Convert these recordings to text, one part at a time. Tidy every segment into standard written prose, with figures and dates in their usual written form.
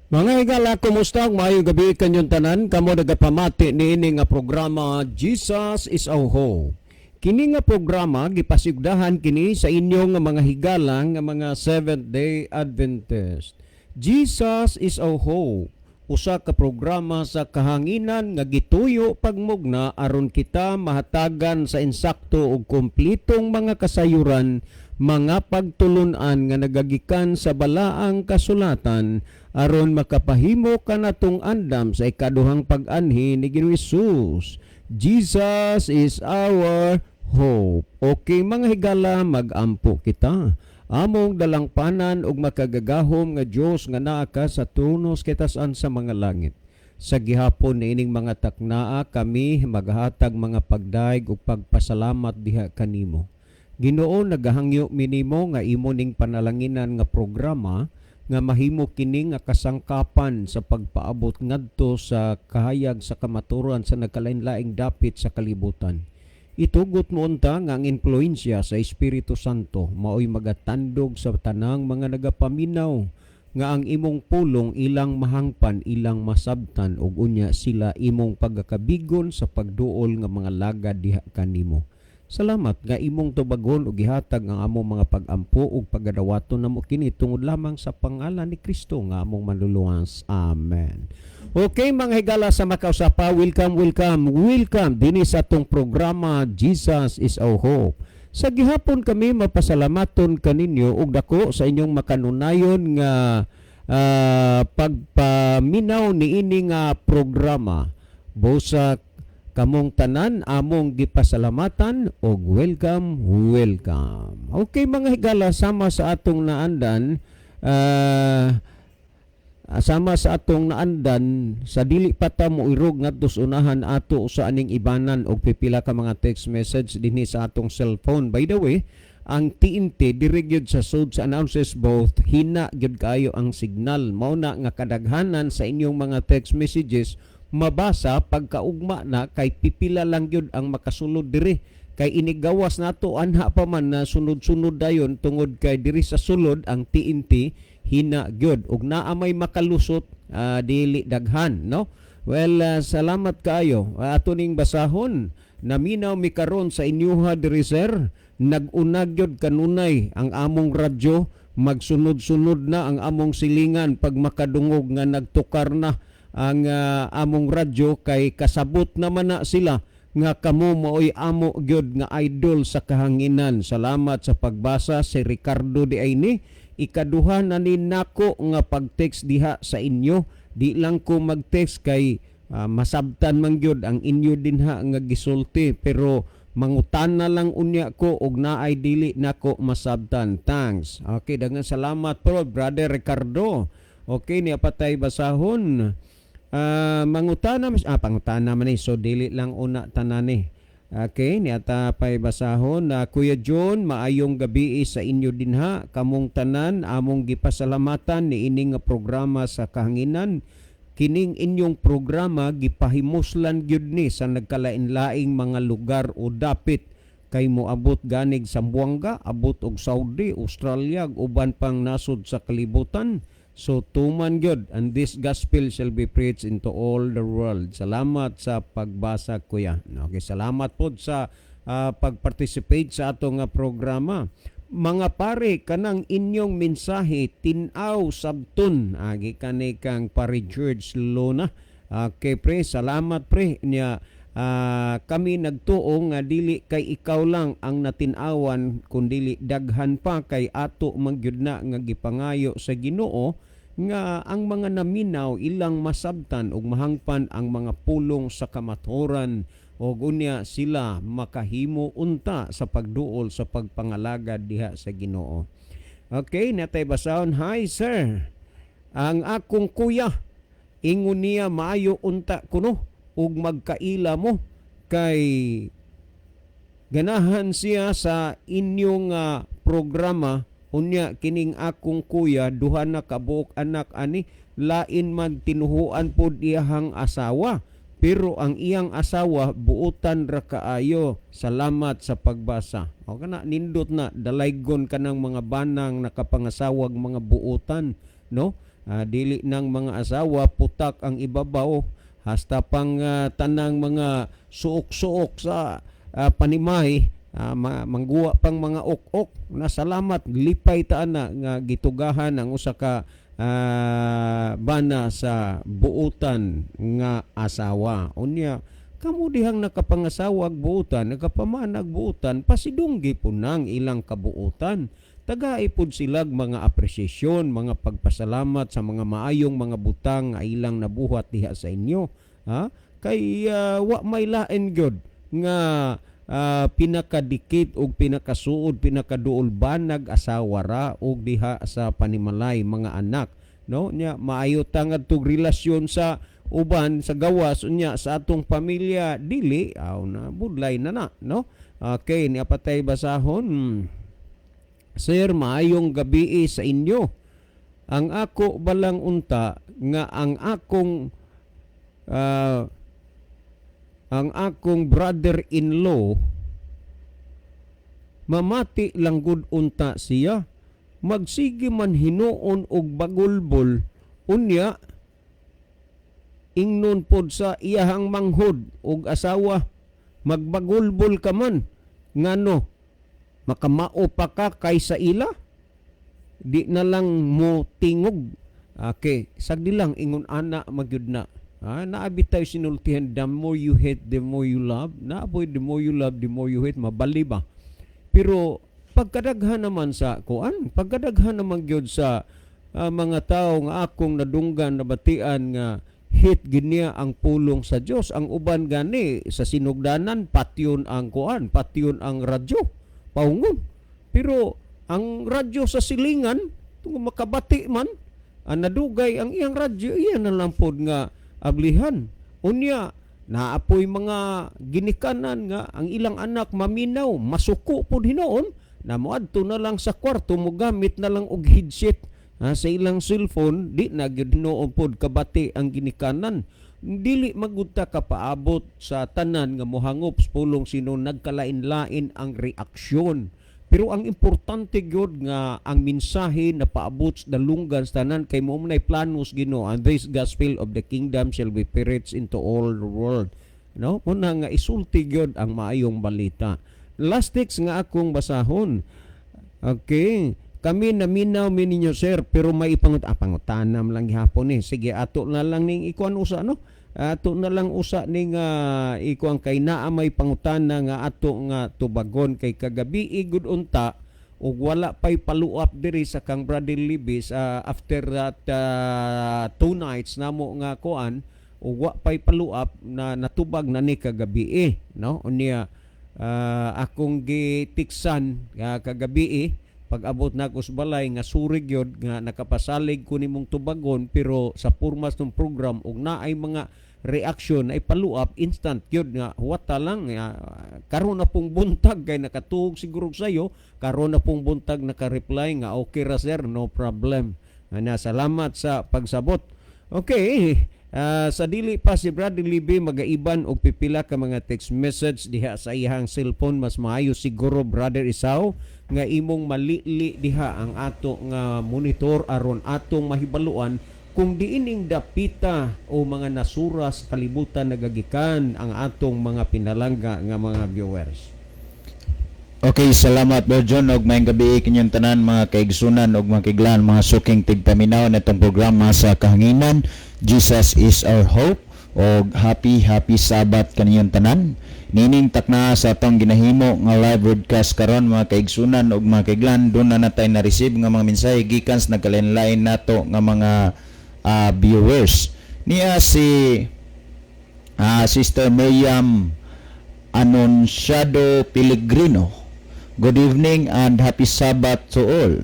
Mga higala, kumusta? Maayong gabi kanyong tanan. Kamo nagapamati niini nga programa Jesus is our Hope. Kini nga programa gipasigdahan kini sa inyong nga mga higala nga mga Seventh-day Adventist. Jesus is our Hope. Usa ka programa sa kahanginan nga gituyo pagmugna aron kita mahatagan sa insakto ug kumplitong mga kasayuran, mga pagtulunan nga nagagikan sa balaang kasulatan aron makapahimo kanatong andam sa ikaduhang pag-anhi ni Ginoong Hesus. Jesus is our hope. Okay mga higala, magampo kita. Among dalangpanan ug makagagahom nga Dios nga naa ka sa tunos kitasan sa mga langit. Sa gihapon ni ining mga taknaa kami maghatag mga pagdaig ug pagpasalamat diha kanimo. Ginoo, nagahangyo minimo nga imo ning panalanginan nga programa nga mahimo kini nga kasangkapan sa pagpaabot ngadto sa kahayag sa kamaturan sa nagkalain-laing dapit sa kalibutan. Itugot mo unta nga ang influensya sa Espiritu Santo maoy magatandog sa tanang mga nagapaminaw nga ang imong pulong ilang mahangpan, ilang masabtan ug unya sila imong pagakabigon sa pagduol nga mga lagad diha kanimo. Salamat nga imong tubagon ug gihatag ang among mga pag-ampo ug pagadawaton namo kini tungod lamang sa pangalan ni Kristo nga among manluluwas. Amen. Okay mga higala sa makausapa, welcome dinhi sa atong programa Jesus is our Hope. Sa gihapon kami mapasalamaton kaninyo ug dako sa inyong makanunayon nga pagpaminaw niini nga programa. Busa kamong tanan among gipasalamatan og welcome. Okay mga higala, sama sa atong naandan sa dili pa ta mo irog ngadto sa unahan ato sa aning ibanan og pipila ka mga text message dinhi sa atong cellphone. By the way, ang TNT diri gyud sa sud sa announces both hina gyud kayo ang signal. Mao na nga kadaghanan sa inyong mga text messages mabasa pagkaugma na kay pipila lang gyud ang makasulod diri. Kay inigawas nato anha pa man na sunod-sunod dayon tungod kay diri sa sulod ang TNT hina gyud ug naa may makalusot dili daghan, no? Well, salamat kaayo. Ato ning basahon naminaw mi karon sa inyuha diri sir. Nag-unag gyud kanunay ang among radyo, magsunod-sunod na ang among silingan pag makadungog nga nagtukar na ang among radyo kay kasabot naman na sila nga kamo maoy amo gyud nga idol sa kahanginan. Salamat sa pagbasa si Ricardo di Aini. Ikaduha na ni nako nga pag-text diha sa inyo. Di lang ko mag-text kay masabtan man gyud ang inyo dinha nga gisulti, pero mangutana lang unya ko og naay dili nako masabtan. Thanks. Okay, daghang salamat po Brother Ricardo. Okay, niya patay basahon. Pangutana man so dili lang una tanani. Okay, niata pay basahon na Kuya John, maayong gabi sa inyo dinha. Kamong tanan among gipasalamatan ni ining nga programa sa kahanginan. Kining inyong programa gipahimuslan gyud ni sa nagkalain-laing mga lugar o dapit kay moabot ganig sa Sambuanga, abot og Saudi, Australia, uban pang nasod sa kalibutan. So tuman gyud, and this gospel shall be preached into all the world. Salamat sa pagbasa kuya. Okay, salamat po sa pag-participate sa atong programa. Mga pare, kanang inyong mensahe tinaw sabton agi kanay kang pare George Lona. Okay pre, salamat pre niya. Kami nagtuo nga dili kay ikaw lang ang natinawan kundi daghan pa kay ato magyud na nga gipangayo sa Ginoo nga ang mga naminaw ilang masabtan ug mahangpan ang mga pulong sa kamaturan ug unya sila makahimo unta sa pagduol sa pagpangalagad diha sa Ginoo. Okay, natay basahon. Hi sir, ang akong kuya ingon niya maayo unta kuno ug magkaila mo kay ganahan siya sa inyong programa. Unya kining akong kuya duha na kabuok anak ani, lain man tinuhuan pod iyang asawa, pero ang iyang asawa buutan ra kaayo. Salamat sa pagbasa. O kana nindot na dalaygon kanang mga banang nakapangasawag mga buutan, no? dili ng mga asawa putak ang ibabaw hasta pang tanang mga suok-suok sa panimay, mangguwa pang mga ok-ok na salamat lipay ta na nga gitugahan ang usa ka bana sa buutan nga asawa. Unya kamo dihang nakapangasawa ag buutan, nagapamanag buutan, pasidunggi po nang ilang kabuutan. Tagay pod silag mga apresyasyon, mga pagpasalamat sa mga maayong mga butang nga ilang nabuhat diha sa inyo. Kay wa may lain gyud nga pinakadikit og pinakasuod, pinakaduol banag asawa ra og diha sa panimalay mga anak. No? Nya maayo tangad tug relasyon sa uban sa gawas unya sa atong pamilya dili na budlay na no. Okay, ni apatay basahon. Sir, maayong gabi sa inyo. Ang ako balang unta nga ang akong brother-in-law mamati lang gud unta siya. Magsige man hinuon og bagulbol unya ingnon pod sa iyahang manghod og asawa magbagulbol ka man ngano makamao pa ka kaysa ila di na lang mo tingog. Okay, sagdi lang ingon ana magyud na. Naabi tayo sinultihan, the more you hate, the more you love. Naaboy, the more you love, the more you hate. Mabali ba? Pero pagkadaghan naman sa kuan, pagkadaghan naman gyud sa mga tao nga akong nadunggan nabatian nga hit ginya ang pulong sa Dios. Ang uban gani sa sinugdanan patyon ang kuan, patyon ang radyo. Paungon. Pero ang radyo sa silingan, kung makabati man, nadugay ang iyang radyo, iyan na lang pod nga ablihan. Unya, naapoy mga ginikanan nga ang ilang anak maminaw, masuko pod hinoon, na moadto na lang sa kwarto, mo gamit na lang og headset sa ilang cellphone, di na gyud hinoon pod kabati ang ginikanan. Dili magudta ka paabot sa tanan nga mohangop pulong sino nagkalain-lain ang reaksyon. Pero ang importante gyud nga ang mensahe na paabot sa dalunggan sa tanan kay mo nay planos Ginoo, and this gospel of the kingdom shall be preached into all the world. No? Una nga isulti gyud ang maayong balita. Last text nga akong basahon. Okay. Kami naminaw ninyo sir, pero may pangutanam lang gihapon ni. Sige, ato na lang ning ikuan usa no. Ato na lang usa ning ikuan kay naa may pangutana nga ato nga tubagon kay kagabi igud unta ug wala pay follow-up diri sa kang Brother Libis after that 2 nights namo nga kuan ug wa pay follow-up na natubag na ni kagabi no. Unya akong gitiksan kagabi pag-abot na ko sa balay nga surig yun nga nakapasalig ko nimong tubagon pero sa purmas ng program ug naay mga reaction ay follow-up instant yun nga huwata lang karon na pong buntag kay nakatuog siguro sa'yo karon na pong buntag naka-reply nga okay ra sir, no problem. Salamat sa pagsabot. Okay, sa dili pa si Brother Libby magaiban og pipila ka mga text message diha sa iyang cellphone, mas maayo siguro Brother Isaw nga imong malili diha ang ato nga monitor aron atong mahibaluan kung diining dapita o mga nasura sa kalibutan nagagikan ang atong mga pinalangga nga mga viewers. Okay, salamat Brother John og maayong gabi kinyong tanan mga kaigsunan og mga kiglan, mga suking tigpaminaw natong programa sa kahanginan. Jesus is our hope og happy Sabbath kaninyong tanan. Nining takna sa atong ginahimo nga live broadcast karon mga kaigsunan og mga kaiglan, doon na natay na-receive nga mga mensahe gikan sa nagkalain-lain nato nga mga viewers. Niya si Sister Miriam Anunciado Pellegrino. Good evening and happy Sabbath to all.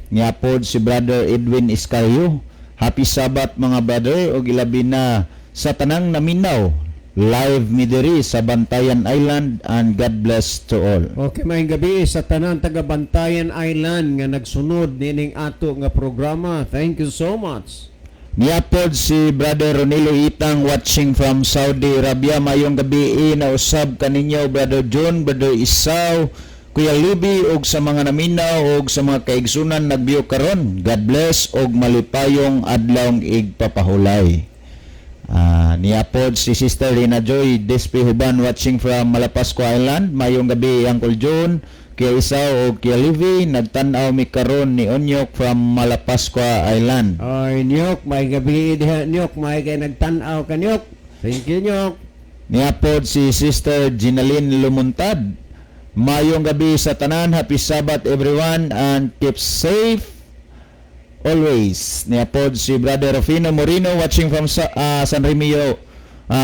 Niya pod si Brother Edwin Iscario. Happy Sabbath mga brother og ilabi na sa tanang naminaw live midiri sa Bantayan Island, and God bless to all. Okay, maayong gabi sa tanang taga Bantayan Island nga nagsunod nining ato nga programa. Thank you so much. Niapod si Brother Ronilo Itang watching from Saudi Arabia. Mayong gabi na usab kaninyo Brother John, Brother Isaw, Kuya Luby ug sa mga naminaw ug sa mga kaigsunan nagbiyo karon. God bless ug malipayong adlawng igpapahulay. Niapod si Sister Rina Joy Despi Huban watching from Malapascua Island. Mayong gabi Uncle John, Kuya Isaw ug Kuya Livy, nagtan-aw mi karon ni Onyok from Malapascua Island. Oy, Nyok, may gabi diha, Nyok, may kay nagtan-aw ka, Nyok. Thank you, Nyok. Niapod si Sister Ginaline Lumuntad. Mayong gabi sa tanan. Happy Sabbath everyone and keep safe always. Niapod si Brother Rufino Moreno watching from San Remigio.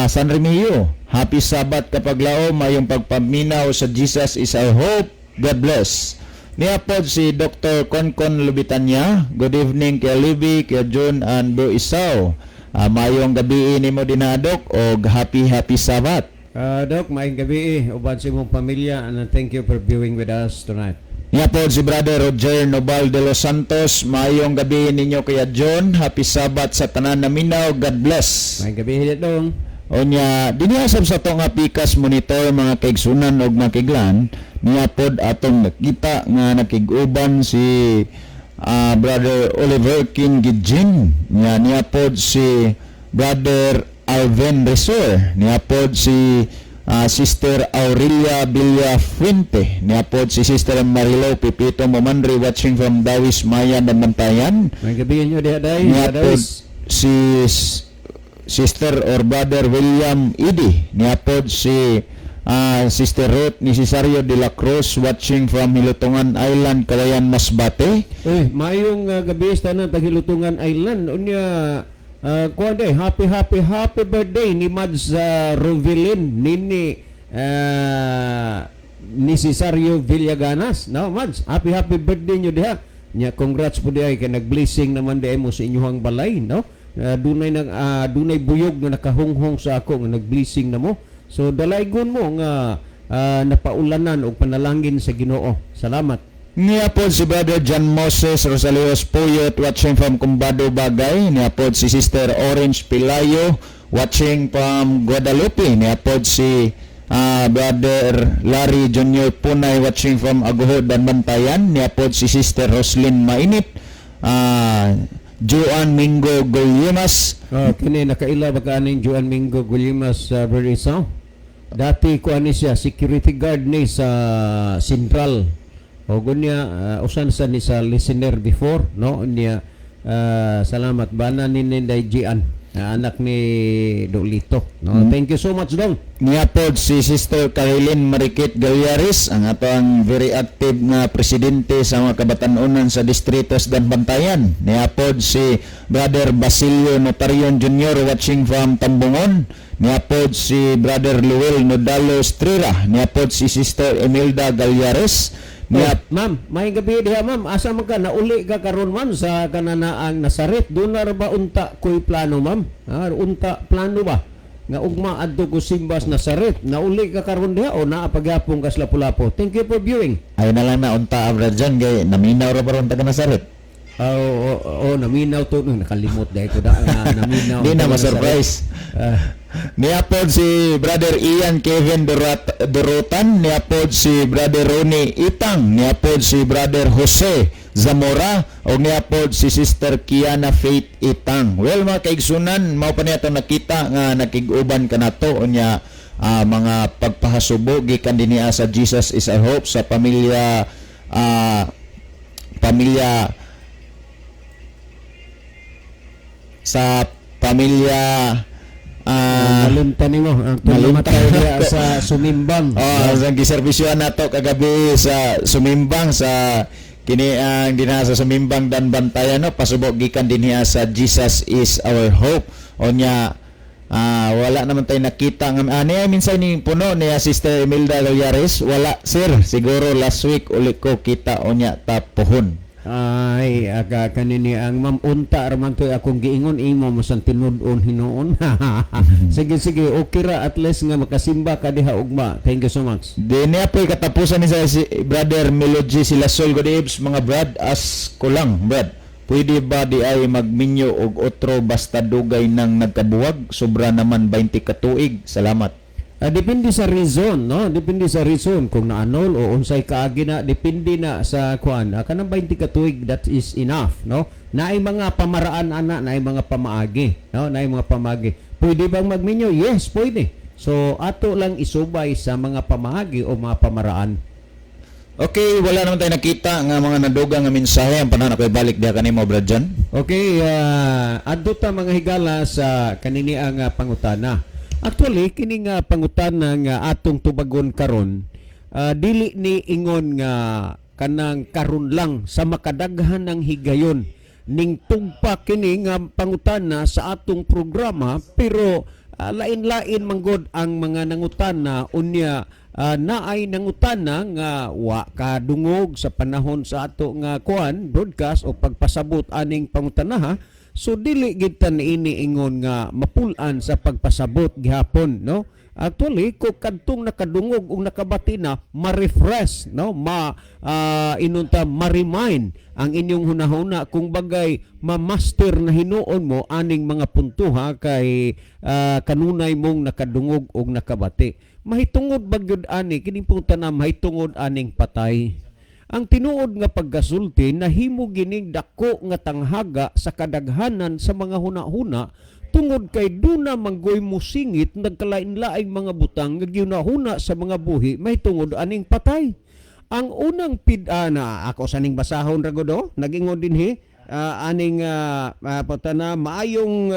San Remigio. Happy Sabbath kapag lao. Mayong pagpaminaw sa Jesus is our hope. God bless. Niapod si Dr. Konkon Lubitanya. Good evening kay Libby, kay John and Bro Isaw. Mayong gabi ni mo dinadok o happy Sabbath. Dok, may gabi uban sa imong pamilya and thank you for viewing with us tonight. Niapod si Brother Roger Nobal de los Santos. Mayong gabi ninyo kaya John. Happy Sabbath sa tanan na minaw. God bless. May gabi dong. Onya, diniasab sa to nga pikas monitor mga kaigsunan og makiglan. Niapod atong nakita nga nakiguban si Brother Oliver King Gidjin. Niapod si Brother Alvin Resor. Niapod si Sister Aurelia Villafuente. Niapod si Sister Marilo Pipito Momandri watching from Dawis Mayan and Bantayan. May gabi nyo diha day. Niapod si Sister or Brother William Idi. Niapod si Sister Ruth ni Cesario de la Cruz watching from Hilutungan Island, Calayan, Masbate. Mayong gabi sa tanan Hilutungan Island. Unya kuwade, happy birthday ni Mads Rovelin ni Cesario Villaganas. No, Mads, happy birthday nyo diha. Nya congrats po diha kay nag-blessing naman diha mo sa inyong balay, no? Dunay buyog na nakahunghong sa ako nga nag-blessing na mo. So dalaygon mo nga napaulanan og panalangin sa Ginoo. Salamat. Niapod si Brother John Moses Rosalios Puyot watching from Cumbado Bagay. Niapod si Sister Orange Pilayo watching from Guadalupe. Niapod si Brother Larry Junior Punay watching from Aguhod and Bantayan. Niapod si Sister Roslyn Mainit. Juan Mingo Gulyemas. Kini nakaila ba ka aning Juan Mingo Gulyemas Berisaw? Dati ko ani siya security guard ni sa Central. O gunya usan sa ni sa listener before, no? Niya salamat bana ni Ninday Gian, anak ni Dolito, no? Thank you so much dong. Niapod si Sister Caroline Marikit Galyaris, ang atong very active nga presidente sa mga kabatanunan sa distritos dan Bantayan. Niapod si Brother Basilio Notarion Jr. watching from Tambungon. Niapod si Brother Luel Nodalo Estrella. Niapod si Sister Emilda Galyares. Ma'am, may gabi diha ma'am. Asa man ka nauli ka karon ma'am sa kananaang Nazaret? Doon na ba unta ko'y plano ma'am? Unta plano ba? Nga ugma adto ko simbas Nazaret. Nauli ka karon diha o naapagyapon ka sa Lapu-Lapu? Thank you for viewing. Ay na lang na unta abra dyan kay naminaw ra ba ron taga Nazaret? Naminaw to. Nakalimot dahil ko da. Naminaw. Di na ma-surprise. Niapod si Brother Ian Kevin Dorotan. Niapod si Brother Ronnie Itang. Niapod si Brother Jose Zamora. O niapod si Sister Kiana Faith Itang. Well, mga kaigsunan, mao pa niya ito nakita nga nakiguban ka na to. O niya mga pagpahasubo gikan din niya sa Jesus is our hope sa pamilya Malimtan mo ang tumamatay diya sa Sumimbang. Ang giservisyohan nato kagabi sa Sumimbang sa kini ang dinasa sa Sumimbang dan Bantayan, no? Pasubok gikan dinhi sa Jesus is our hope. Onya wala naman tayo nakita nga niya minsan ni puno niya Sister Imelda Galyares. Wala sir, siguro last week uli ko kita onya tapuhon. Ay, kanini ang ma'am unta raman to akong giingon imo mo sang tinud-on hinuon. Sige, okay ra at least nga makasimba ka diha ugma. Thank you so much. Dinhi apoy katapusan ni sa si Brother Melody Silasol Godibs mga brad as ko lang brad. Pwede ba di ay magminyo og otro basta dugay nang nagkabuwag? Sobra naman 20 ka tuig. Salamat. Depende sa reason, no? Depende sa reason kung naanol o unsay kaagi na, depende na sa kuan. Kanang 20 ka tuig, that is enough, no? Naay mga pamaraan ana, naay mga pamaagi, no? Naay mga pamaagi. Pwede bang magminyo? Yes, pwede. So ato lang isubay sa mga pamaagi o mga pamaraan. Okay, wala naman tayo nakita nga mga nadugang nga mensahe ang panahon ako'y balik diha kanimo Brad John. Okay, adto ta mga higala sa kanini ang pangutana. Actually, kini nga pangutana nga atong tubagon karon, dili ni ingon nga kanang karon lang sa makadaghan ng higayon ning tugpa kini nga pangutana sa atong programa, pero lain-lain manggod ang mga nangutana unya. Naay nangutana nga wa kadungog sa panahon sa ato nga kuan broadcast o pagpasabot aning pangutanaha. So dili gid ta niini ingon nga mapulan sa pagpasabot gihapon, no? Actually ko kadtong nakadungog ug nakabati na ma-refresh, no? Inunta ma-remind ang inyong hunahuna kung bagay ma-master na hinuon mo aning mga puntuha kay kanunay mong nakadungog ug nakabati. Mahitungod bagyod ani kining pangutana, mahitungod aning patay. Ang tinuod nga paggasulti nahimo gining dako nga tanghaga sa kadaghanan sa mga huna-huna tungod kay duna manggoy musingit nagkalain-laing mga butang nga ginahuna sa mga buhi mahitungod aning patay. Ang unang pidana ako saning basahon ra godo nagingon dinhi aning patana maayong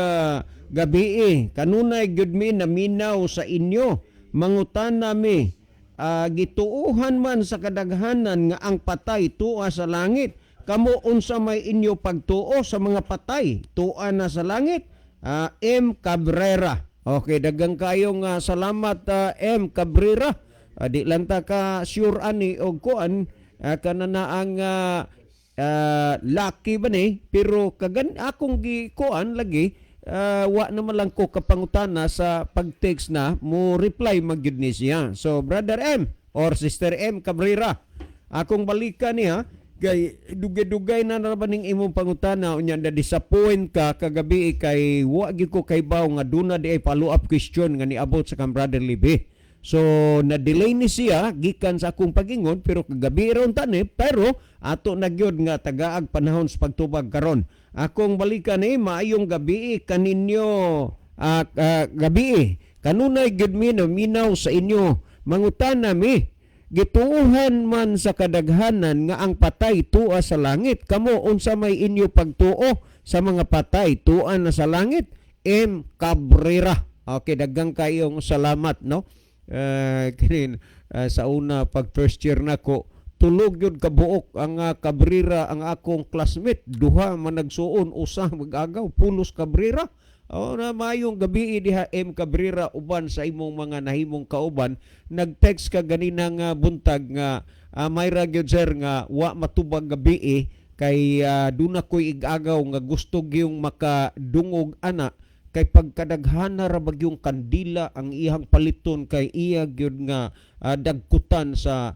gabi kanunay gyud mi naminaw sa inyo mangutan nami. Gituuhan man sa kadaghanan nga ang patay tuwa sa langit. Kamo unsa may inyo pagtuo sa mga patay tuwa na sa langit? M. Cabrera. Okay, dagang kayong salamat M. Cabrera. Di lang ta ka sure ani og kuan kanana ang lucky ba ni, pero kagan akong gikuan lagi. Wa naman lang ko kapangutana sa pag-text na mo reply magyud ni siya. So Brother M or Sister M Cabrera, akong balikan niya kay dugay-dugay na naman ning imong pangutana unya na disappoint ka kagabi kay wa gyud ko kay baw nga duna di ay follow up question nga niabot sa kang Brother Libby. So na-delay ni siya gikan sa akong pag-ingon, pero kagabi ron tani, pero ato nagyod nga tagaag panahon sa pagtubag karon. Akong balikan maayong gabi kaninyo gabi kanunay gyud mi minaw sa inyo mangutana mi gituohan man sa kadaghanan nga ang patay tuwa sa langit, kamo unsa may inyo pagtuo sa mga patay tuwa na sa langit? M. Cabrera. Okay, daghang kayong salamat, no? Sa una pag first year nako tulog yun kabuok ang Cabrera ang akong classmate, duha man nagsuon, usa mag-agaw pulos Cabrera. Na mayong gabi diha M. Cabrera uban sa imong mga nahimong kauban, nag-text ka ganinang buntag nga may gyud sir nga wa matubag gabi kay duna koy igagaw nga gusto gyung makadungog ana kay pagkadaghana ra bagyong kandila ang iyang paliton kay iya gyud nga dagkutan sa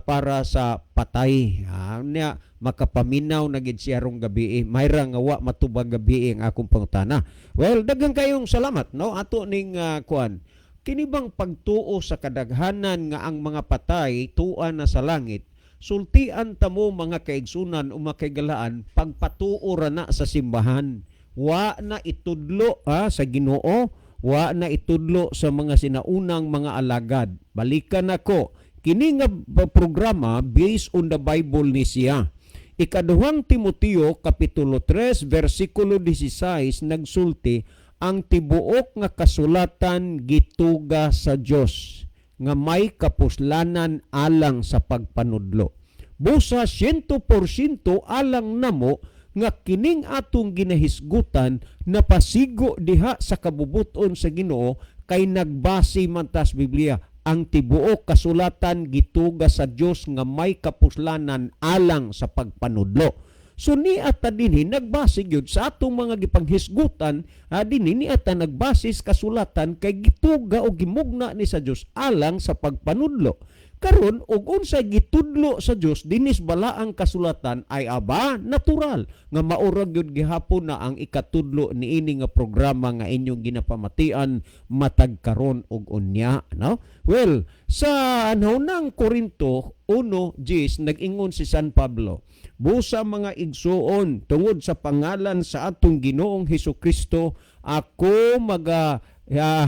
para sa patay. Nya makapaminaw na gid siya rong gabi. Mayra nga wa matubag gabi ang akong pangutana. Well, daghang kayong salamat, no? Ato ning kuan. Kini bang pagtuo sa kadaghanan nga ang mga patay tuwa na sa langit, sultian ta mo mga kaigsunan o makaigalaan pagpatuo ra na sa simbahan. Wa na itudlo sa Ginoo, wa na itudlo sa mga sinaunang mga alagad. Balikan nako, kini nga programa based on the Bible ni siya. Ikaduhang Timoteo kapitulo 3 versikulo 16 nagsulti, ang tibuok nga kasulatan gituga sa Dios nga may kapuslanan alang sa pagpanudlo. Busa 100% alang namo nga kining atong ginahisgutan napasigo diha sa kabubuton sa Ginoo kay nagbase man tas Biblia. Ang tibuok kasulatan gituga sa Dios nga may kapuslanan alang sa pagpanudlo. So ni ata dinhi nagbase gyud sa atong mga gipanghisgutan, dinhi ni ata nagbase kasulatan kay gituga o gimugna ni sa Dios alang sa pagpanudlo. Karon og unsay gitudlo sa Dios dinis balaang kasulatan ay aba natural nga maurag gyud gihapon na ang ikatudlo niini nga programa nga inyong ginapamatian matag karon og unya, no? Well, sa nang Korinto 1:10 nag-ingon si San Pablo, busa mga igsuon tungod sa pangalan sa atong Ginoong Hesukristo ako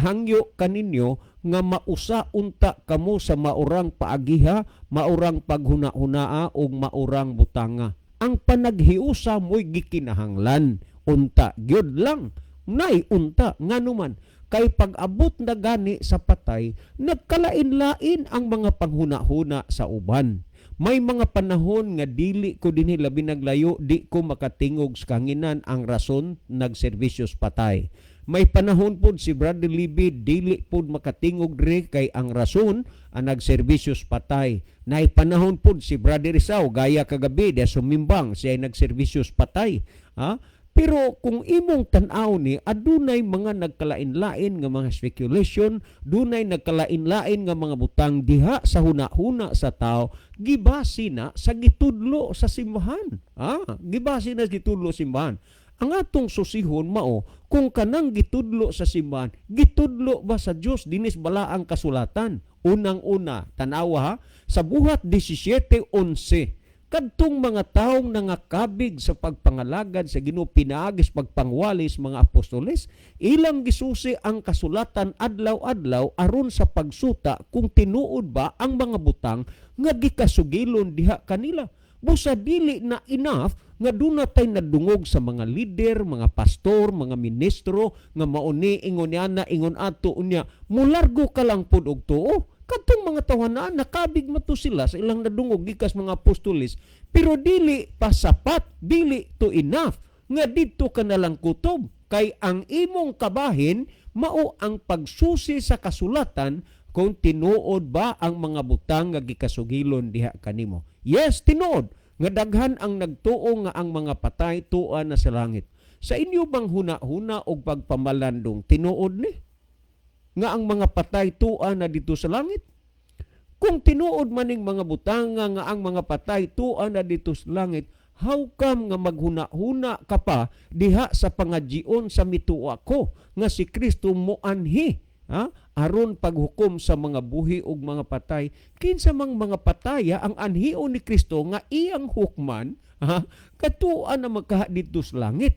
hangyo kaninyo nga mausa unta kamo sa maurang paagiha, maurang paghuna-hunaa ug maurang butanga. Ang panaghiusa mo'y gikinahanglan, unta gyud lang. Nay unta nganuman kay pag-abot na gani sa patay, nagkalain-lain ang mga panghuna-huna sa uban. May mga panahon nga dili ko dinhi labi naglayo, di ko makatingog sa kanginan ang rason nagserbisyos patay. May panahon pod si Brother Libby dili pod makatingog diri kay ang rason ang nagserbisyos patay. Nay panahon pod si Brother Rizao gaya kagabi dia sumimbang siya ay nagserbisyos patay. Ha? Pero kung imong tan-aw ni adunay mga nagkalain-lain nga mga speculation, dunay nagkalain-lain nga mga butang diha sa huna-huna sa tao, gibasi na sa gitudlo sa simbahan. Gibasi na sa gitudlo sa simbahan. Ang atong susihon mao kung kanang gitudlo sa simbahan, gitudlo ba sa Dios dinis balaang kasulatan? Unang-una, tanawa ha, sa buhat 17:11, kadtong mga taong nangakabig sa pagpangalagad sa Ginoo pinaagis pagpangwalis mga apostoles, ilang gisusi ang kasulatan adlaw-adlaw aron sa pagsuta kung tinuod ba ang mga butang nga gikasugilon diha kanila. Busa dili na enough nga duna tay nadungog sa mga leader, mga pastor, mga ministro nga mauni ingon yana ingon ato unya mulargo ka lang pud og tuo. Kadtong mga tawanan nakabig mato sila sa ilang nadungog gikas mga apostoles, pero dili pa sapat, dili to enough nga didto ka na lang kutob kay ang imong kabahin mao ang pagsusi sa kasulatan kung tinuod ba ang mga butang nga gikasugilon diha kanimo. Yes, tinuod nga daghan ang nagtuo nga ang mga patay tuan na sa langit. Sa inyo bang huna-huna og pagpamalandong tinuod ni nga ang mga patay tuan na dito sa langit? Kung tinuod maning mga butanga nga ang mga patay tuan na dito sa langit, how come nga maghuna-huna ka pa diha sa pangadjion sa mituwa ko nga si Kristo moanhi? Aron paghukom sa mga buhi ug mga patay, kinsa mang mga pataya ang anhion ni Kristo nga iyang hukman, katuan na magkaha dito sa langit.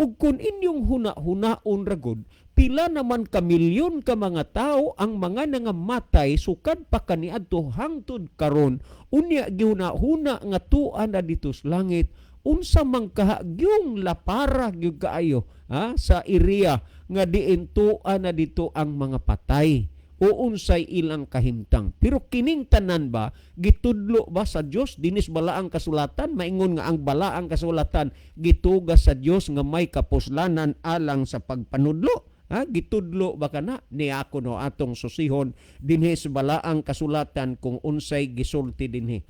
Ug kun inyong huna-hunaon ragod, pila naman ka milyon ka mga tao ang mga nangamatay sukad pa kaniadto hangtod karon, unya gihuna-huna nga tuan na dito sa langit. Unsa man kahagyong lapara gyud kaayo sa area nga diin tuan na dito ang mga patay o unsay ilang kahimtang. Pero kining tanan ba gitudlo ba sa Dios dinis balaang kasulatan? Maingon nga ang balaang kasulatan gituga sa Dios nga may kapuslanan alang sa pagpanudlo. Gitudlo ba kana ni ako no atong susihon dinhi sa balaang kasulatan kung unsay gisulti dinhi.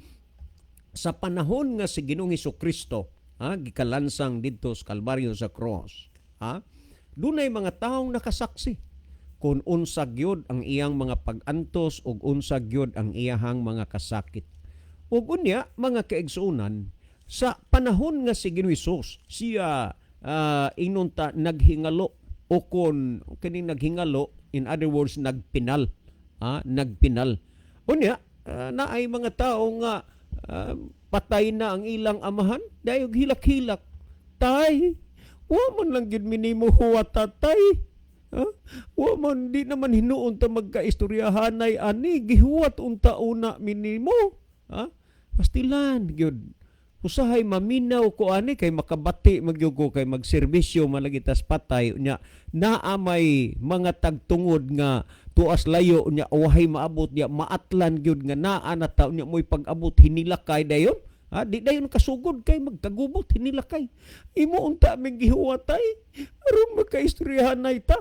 Sa panahon nga si Ginoong Hesukristo gikalansang didto sa Kalbaryo sa cross, dunay mga taong nakasaksi kung unsa gyud ang iyang mga pag-antos ug unsa gyud ang iyahang mga kasakit. Ug unya mga kaigsuonan, sa panahon nga si Ginoong Hesus siya inunta naghingalo o kon kining naghingalo, in other words nagpinal, nagpinal. Unya naay mga tao nga patay na ang ilang amahan dayog hilak-hilak. Tay, wa man lang gid minimo huwat tatay. Wa man di naman hinuon ta magkaistoryahanay ani gihuwat unta una minimo. Pastilan gyud. Usahay maminaw ko ani kay makabati magyugo kay magserbisyo malagitas patay nya naa may mga tagtungod nga tuas layo nya wahay maabot nya maatlan gyud nga naa na taon nya moy pag-abot hinilakay dayon. Di dayon kasugod kay magkagubot hinilakay. Imo unta mig gihuwatay aron magkaistoryahanay ta.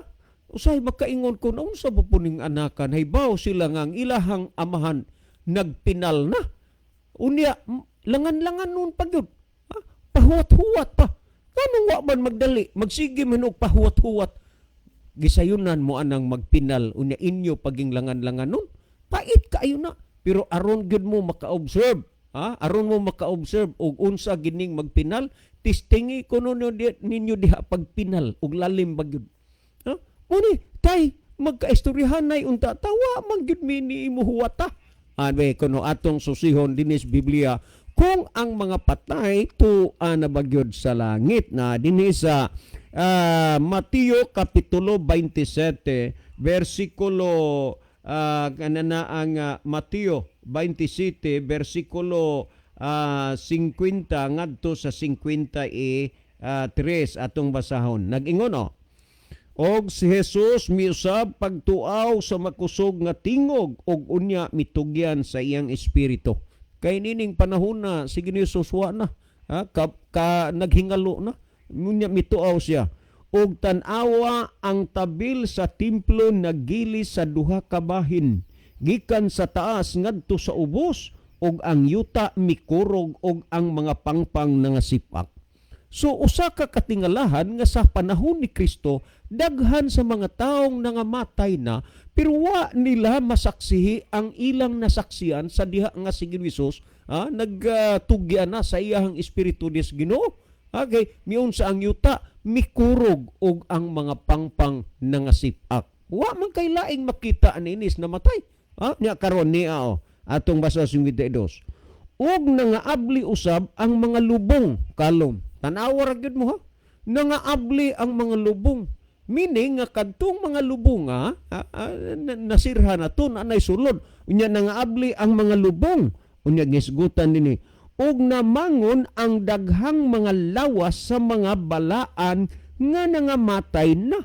Usahay makaingon kun unsa ba puning anakan haybaw sila nga ang ilahang amahan nagpinal na. Unya langan-langan nun pagyud. Pahuwat-huwat pa. Kanong wa man magdali, magsige man og pahuwat-huwat. Gisayunan mo anang magpinal unya inyo paging langan-langan nun. Pait kaayo na. pero aron gyud mo maka-observe, aron mo maka-observe og unsa gining magpinal, tistingi kuno ninyo diha pagpinal og lalim ba gyud. Muni tay magkaistoryahanay unta tawa man gyud mi ni imo huwata. Abe kuno atong susihon dinis Biblia kung ang mga patay tuan na bagyod sa langit na dinhi sa Mateo Kapitulo 27 versikulo kanana ang Mateo 27 versikulo 50 ngadto sa 53 atong basahon. Nag-ingon og si Jesus miusab pagtuaw sa makusog nga tingog og unya mitugyan sa iyang espiritu. Kay nining panahon na si Jesus wa na, naghingalo na, unya mituaw siya. Og tan-awa ang tabil sa templo nagilis sa duha ka bahin, gikan sa taas ngadto sa ubos, og ang yuta mikurog og ang mga pangpang nangasipak. So usa ka katingalahan nga sa panahon ni Kristo daghan sa mga taong nangamatay na pero wa nila masaksihi ang ilang nasaksian sa diha nga si Jesus nagtugyan na sa iyang espiritu des Ginoo. Okay, miun sa ang yuta mikurog og ang mga pangpang nangasipak. Wa man kay laing makita aninis namatay. Nya karon niya atong basa 52. Og nangaabli usab ang mga lubong kalom. Tanawa ra gyud mo nangaabli ang mga lubong. Meaning nga kadtong mga lubong nasirha na to na nay sulod. Unya nangaabli ang mga lubong. Unya gisgutan dinhi. Og namangon ang daghang mga lawas sa mga balaan nga nangamatay na.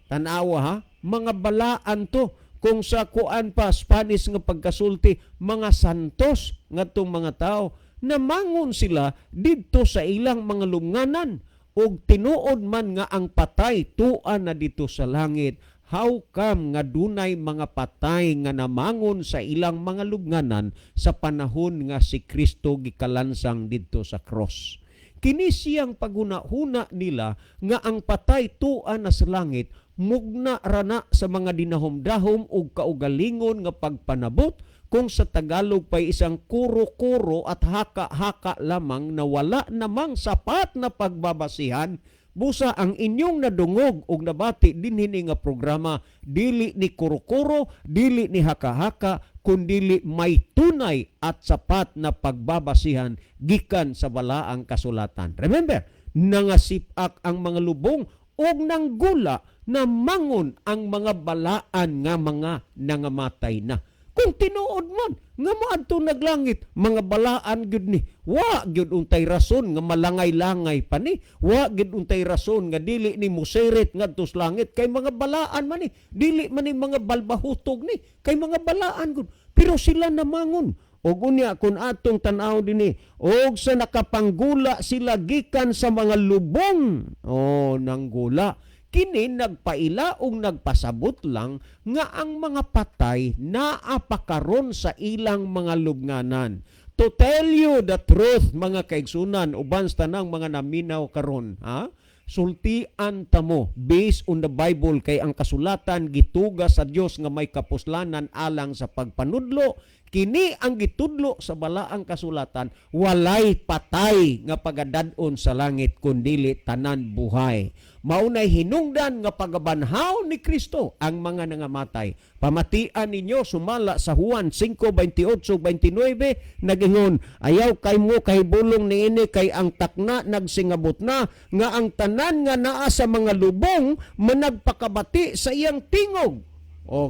Tanawa mga balaan to. Kung sa kuan pa Spanish nga pagkasulti, mga santos nga tong mga tao, namangon sila didto sa ilang mga lunganan og tinuod man nga ang patay tuan na dito sa langit. How come nga dunay mga patay nga namangon sa ilang mga lugnanan sa panahon nga si Kristo gikalansang didto sa cross? Kini siyang paghuna-huna nila nga ang patay tuan na sa langit mugna rana sa mga dinahom-dahom ug kaugalingon nga pagpanabot kung sa Tagalog pay isang kuro-kuro at haka-haka lamang na wala namang sapat na pagbabasihan. Busa ang inyong nadungog og nabati dinhi nga programa dili ni kuro-kuro, dili ni haka-haka, kundili may tunay at sapat na pagbabasihan gikan sa balaang kasulatan. Remember, nangasip-ak ang mga lubong og nanggula na mangon ang mga balaan nga mga nangamatay na. Kung tinuod man nga maadto naglangit, mga balaan gyud ni. Wa gyud untay rason nga malangay-langay pa ni. Wa gyud untay rason nga dili ni museret ngadto sa langit kay mga balaan man ni. Dili man ni mga balbahutog ni kay mga balaan gud. Pero sila namangon. Og unya kun atong tan-aw dinhi, og sa nakapanggula sila gikan sa mga lubong. Nanggula. Kini nagpaila o nagpasabot lang nga ang mga patay naapakaron sa ilang mga lubnganan. To tell you the truth, mga kaigsunan, uban sa tanang mga naminaw karon, sultian ta mo based on the Bible kay ang kasulatan gituga sa Dios nga may kapuslanan alang sa pagpanudlo. Kini ang gitudlo sa balaang kasulatan, walay patay nga pagadad-on sa langit kundili tanan buhay. Maunay hinungdan nga pagabanhaw ni Kristo ang mga nangamatay. Pamatian ninyo sumala sa Juan 5:28-29 nagingon, ayaw kay mo kay bulong niini kay ang takna nagsingabot na nga ang tanan nga naa sa mga lubong managpakabati sa iyang tingog.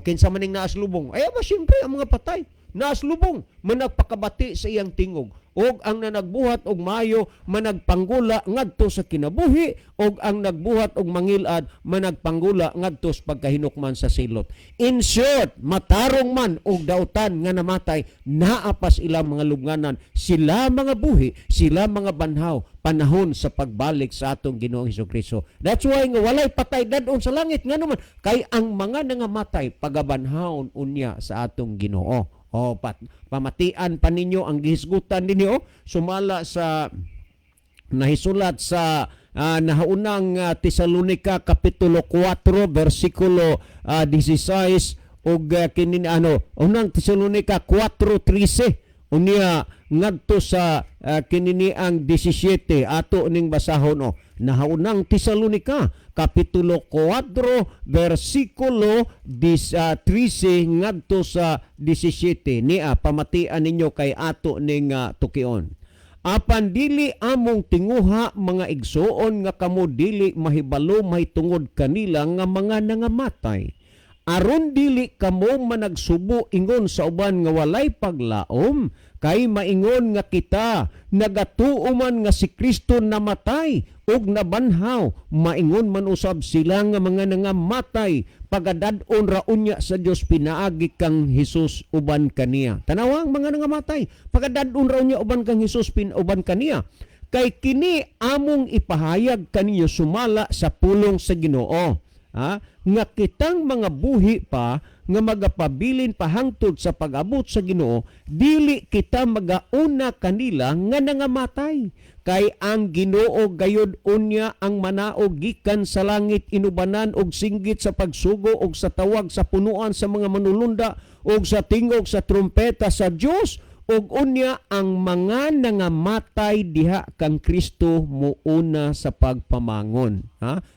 Kinsa maning naas lubong? Ayaw ba siyempre ang mga patay? Naas lubong, managpakabati sa iyang tingog. Og ang nanagbuhat og maayo, managpanggula ngadto sa kinabuhi. Og ang nagbuhat og mangilad, managpanggula ngadto sa pagkahinukman sa silot. In short, matarong man og dautan nga namatay, naapas ilang mga lubnganan. Sila mga buhi, sila mga banhaw, panahon sa pagbalik sa atong Ginoong Hesukristo. That's why nga walay patay dadon sa langit nga naman. Kay ang mga nangamatay, pagabanhaon unya sa atong Ginoo. Pamatian pa ninyo ang gihisgutan ninyo sumala sa nahisulat sa nahaunang Tesalonica Kapitulo 4 versikulo 16 og kini unang Tesalonica 4:13 unya ngadto sa kini ang 17 ato ning basahon nahaunang Tesalonica kapitulo 4 versikulo 13 ngadto sa 17 niya pamatian ninyo kay ato ning tukion. Apan dili among tinguha mga igsuon nga kamo dili mahibalo mahitungod kanila nga mga nangamatay. Aron dili kamo managsubo ingon sa uban nga walay paglaom, kay maingon nga kita nagatuoman nga si Kristo namatay ug nabanhaw, maingon man usab sila nga mga nangamatay pagadad-on ra unya sa Dios pinaagi kang Hesus uban kaniya. Tanawang mga nangamatay pagadad-on ra unya uban kang Hesus uban kaniya. Kay kini among ipahayag kaniyo sumala sa pulong sa Ginoo. Nga kitang mga buhi pa nga magapabilin pahangtod sa pag-abot sa Ginoo, dili kita magauna kanila nga nangamatay. Kay ang Ginoo gayud unya ang manaog gikan sa langit inubanan og singgit sa pagsugo og sa tawag sa punuan sa mga manulunda og sa tingog sa trumpeta sa Dios ug unya ang mga nangamatay diha kang Kristo muuna sa pagpamangon.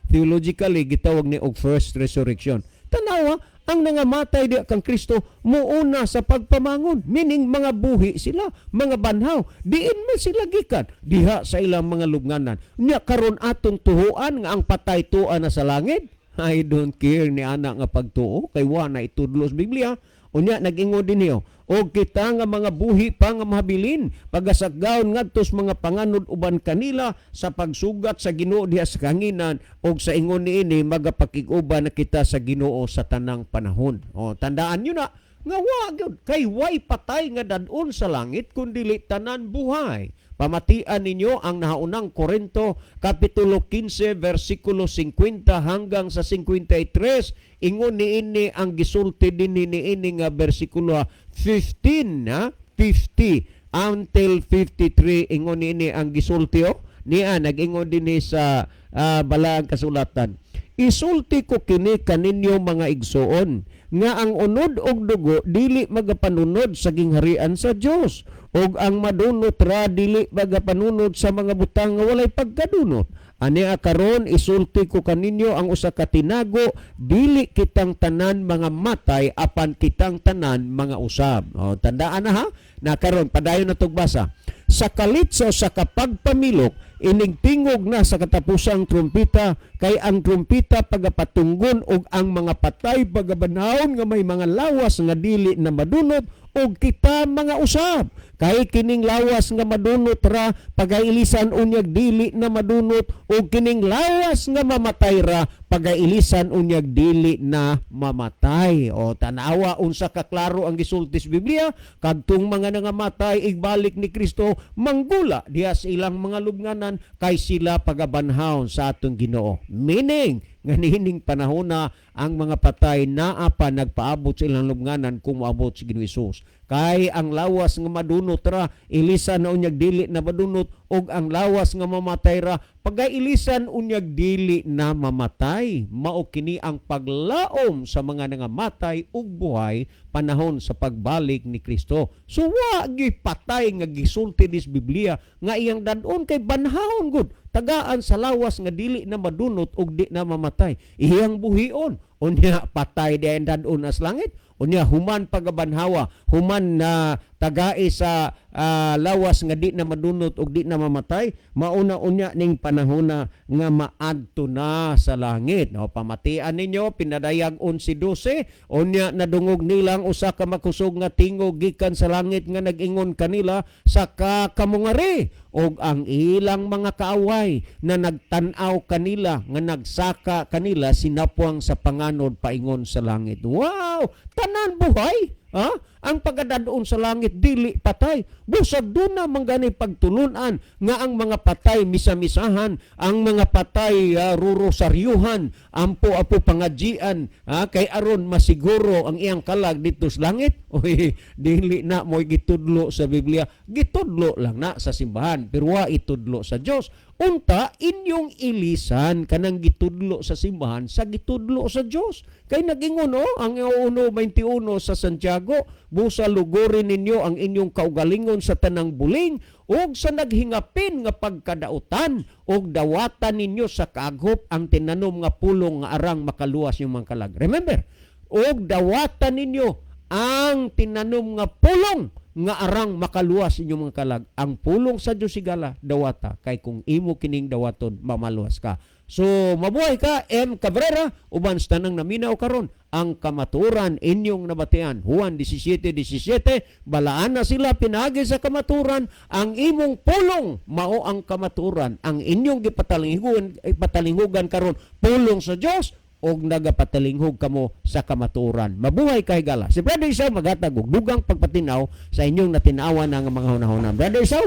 Theologically gitawag ni og first resurrection. Tanawa, ang nangamatay diha kang Kristo muuna sa pagpamangon, meaning mga buhi sila, mga banhaw, diin man sila gikan diha sa ilang mga lubnganan. Nya karon atong tuhuan nga ang patay tuan na sa langit. I don't care ni ana nga pagtuo kay wa na itudlo sa Biblia. Unya nag-ingon din niyo, o kita nga mga buhi pa nga mahabilin, pagasaggaon ngadtos mga panganod uban kanila sa pagsugat sa Ginoo diha sa kanginan, o sa ingon niini magapakig-uban na kita sa Ginoo sa tanang panahon. O tandaan niyo na nga wa gyud kay way patay nga dadon sa langit kundi tanan buhay. Pamatian ninyo ang nahaunang Korinto kapitulo 15 versikulo 50 hanggang sa 53. Ingon niini ang gisulti din niini nga versikulo 15 50 until 53. Ingon niini ang gisulti niya nag-ingon din sa balaang kasulatan. Isulti ko kini kaninyo mga igsoon nga ang unod og dugo dili magapanunod sa gingharian sa Dios, og ang madunot ra dili magapanunod sa mga butang nga walay pagkadunot. Ania karon isulti ko kaninyo ang usa ka tinago, dili kitang tanan mga matay apan kitang tanan mga usab. Tandaan na na karon padayon na tugbasa. Sa kalitso sa kapagpamilok ining tingog na sa katapusang trumpita, kay ang trumpita pagapatunggon og ang mga patay pagabanhaon nga may mga lawas nga dili na madunot og kita mga usab. Kay kining lawas nga madunot ra pagailisan unyag dili na madunot og kining lawas nga mamatay ra pagailisan unyag dili na mamatay. O tanawa unsa ka klaro ang gisulti sa Biblia, kadtong mga nangamatay igbalik ni Kristo manggula diha sa ilang mga lubnganan kay sila pagabanhaon sa atong Ginoo. Meaning nga niining panahon na ang mga patay naa pa nagpaabot sa ilang lubnganan kung moabot si Ginoong Hesus. Kay ang lawas nga madunot ra ilisan na unyag dili na madunot og ang lawas nga mamatay ra pagailisan unyag dili na mamatay. Mao kini ang paglaom sa mga nangamatay ug buhay panahon sa pagbalik ni Kristo. So wa gi patay nga gisulti dis Biblia nga iyang dadon kay banhaon gud tagaan sa lawas nga dili na madunot ug di na mamatay. Iyang buhion unya patay diyan dadon as langit. Unya human pagabanhawa, human na tagai sa lawas nga di na madunot og di na mamatay, mauna unya ning panahon na nga maadto na sa langit. No, pamatian ninyo pinadayag 11:12 unya nadungog nilang usa ka makusog nga tingog gikan sa langit nga nag-ingon kanila sa kamungari og ang ilang mga kaaway na nagtan-aw kanila nga nagsaka kanila sinapwang sa panganod paingon sa langit. Wow! Tanan buhay! Ang pagadadoon sa langit dili patay. Busag doon na manggani pagtulunan nga ang mga patay misa-misahan, ang mga patay rurosaryuhan, ampo-apo pangadjian, kay aron masiguro ang iyang kalag dito sa langit. Oy, dili na mo'y gitudlo sa Biblia. Gitudlo lang na sa simbahan, pero wa itudlo sa Dios. unta inyong ilisan kanang gitudlo sa simbahan sa gitudlo sa Dios. Kay nagingon ang 1:21 sa Santiago, busa lugorin ninyo ang inyong kaugalingon sa tanang buling ug sa naghingapin nga pagkadautan ug dawatan ninyo sa kaaghop ang tinanom nga pulong nga arang makaluwas yung mga kalag. Remember, ug dawatan ninyo ang tinanom nga pulong nga arang makaluwas inyong mga kalag. Ang pulong sa Dios sigala dawata, kay kung imo kining dawaton mamaluwas ka. So mabuhay ka, M. Cabrera, uban sa tanang naminaw karon ang kamaturan inyong nabatian. Juan 17:17, balaan na sila pinagi sa kamaturan, ang imong pulong mao ang kamaturan. Ang inyong ipatalinghugan karon pulong sa Dios og nagapatalinghog kamo sa kamaturan. Mabuhay kay gala. Si Brother Isaw maghatag og dugang pagpatinaw sa inyong natinawan nga mga hunahuna. Brother Isaw.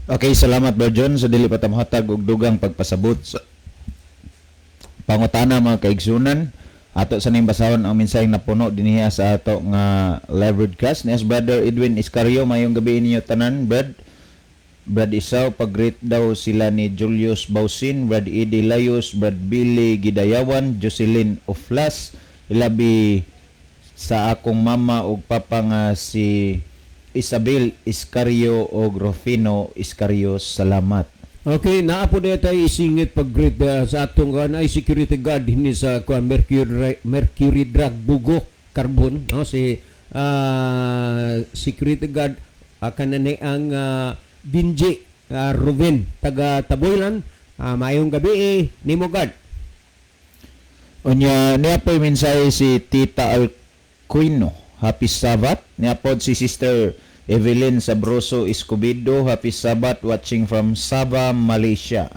Okay, salamat Brother John sa dili pa ta mohatag og dugang pagpasabot sa pangutana mga kaigsunan. Ato sa ning basahon ang mensaheng napuno dinhi sa ato nga live broadcast ni Brother Edwin Iscario. Mayong gabi ninyo tanan, Brad Isaw, pag-greet daw sila ni Julius Bausin, Brad Edi Layos, Brad Billy Gidayawan, Jocelyn Oflas, ilabi sa akong mama ug papa nga si Isabel Iscario o Rufino Iscario. Salamat. Okay, naa po na tayo isingit pag-greet sa atong security guard hindi sa Mercury Drug Bugo Carbon, no? Si security guard kanani ang Binji Ruben taga Taboylan. Mayong gabi nimo guard. Unya niya po mensahe si Tita Alquino, happy Sabbath. Niya po si Sister Evelyn Sabroso Escobedo, happy Sabbath, watching from Sabah, Malaysia.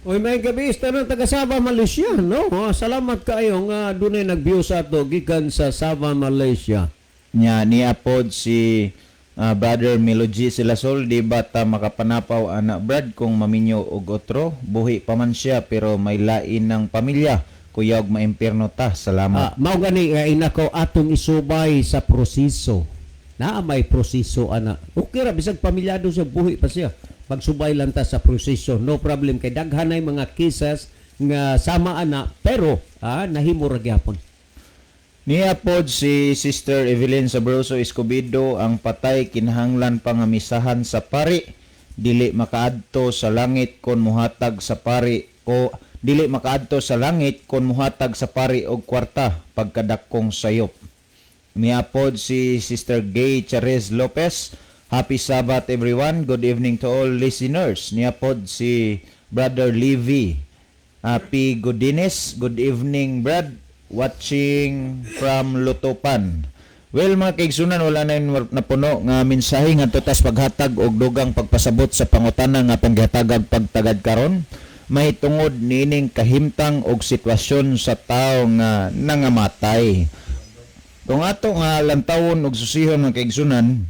Oy, may gabi tanan taga Sabah, Malaysia, no? Salamat kaayo nga dunay nag-view sa ato gikan sa Sabah, Malaysia. Niya po si Brother Melogy Silasol, di ba ta makapanapaw anak Brad kung maminyo og otro, buhi pa man siya pero may lain ng pamilya, kuya og maimpierno ta. Salamat. Mao gani inako atong isubay sa proseso. Na may proseso ana. Okay ra bisag pamilyado siya, buhi pa siya. Pagsubay lang ta sa proseso, no problem kay daghanay mga cases nga sama ana pero nahimo ra gyapon. Niya pod si Sister Evelyn Sabroso Escobedo, ang patay kinahanglan pangamisahan sa pari, dili makaadto sa langit kon muhatag sa pari o dili makaadto sa langit kon muhatag sa pari og kwarta pagkadakong sayop. Niya pod si Sister Gay Charez Lopez, happy Sabbath everyone, good evening to all listeners. Niya pod si Brother Levy P. Godines, good evening Brad, watching from Lutupan. Well mga kaigsunan, wala na yung napuno nga mensahe nga tutas paghatag og dugang pagpasabot sa pangutana nga panggihatagag pagtagad karon. May tungod nining kahimtang og sitwasyon sa tao nga nangamatay. Kung ato nga lantawon og susihon mga kaigsunan,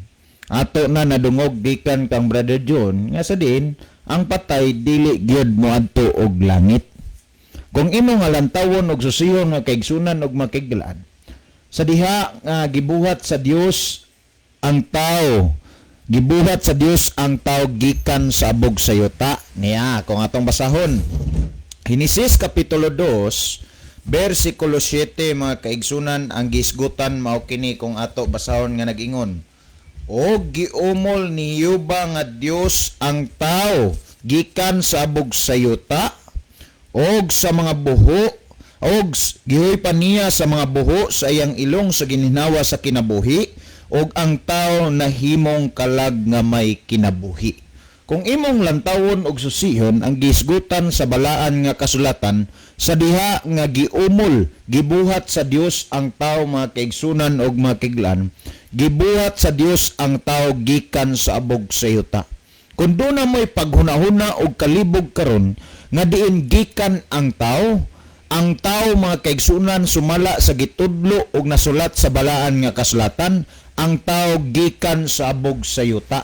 ato na nadungog gikan kang Brother John nga sa din ang patay dili gyud moadto og langit. Kung imo nga lantawon og susihon nga kaigsunan og makiglan, sa diha nga gibuhat sa Dios ang tao, gibuhat sa Dios ang tao gikan sa abog sa yuta. Niya kung atong basahon Genesis kapitulo 2 bersikulo 7 mga kaigsunan, ang gisgutan mao kini kung ato basahon nga nag-ingon, og giumol ni Yuba nga Dios ang tao gikan sa abog sa yuta og sa mga buho, og gihoy pa niya sa mga buho sa iyang ilong sa ginhinawa sa kinabuhi, og ang tao nahimong kalag nga may kinabuhi. Kung imong lantawon og susihon ang gisgutan sa balaan nga kasulatan, sa diha nga giumol, gibuhat sa Dios ang tao mga kaigsunan og mga kiglan, gibuhat sa Dios ang tao gikan sa abog sa yuta. Kung doon na mo'y paghunahuna og kalibog karon, nga diin gikan ang tao mga kaigsunan sumala sa gitudlo og nasulat sa balaan nga kasulatan, ang tao gikan sa abog sa yuta.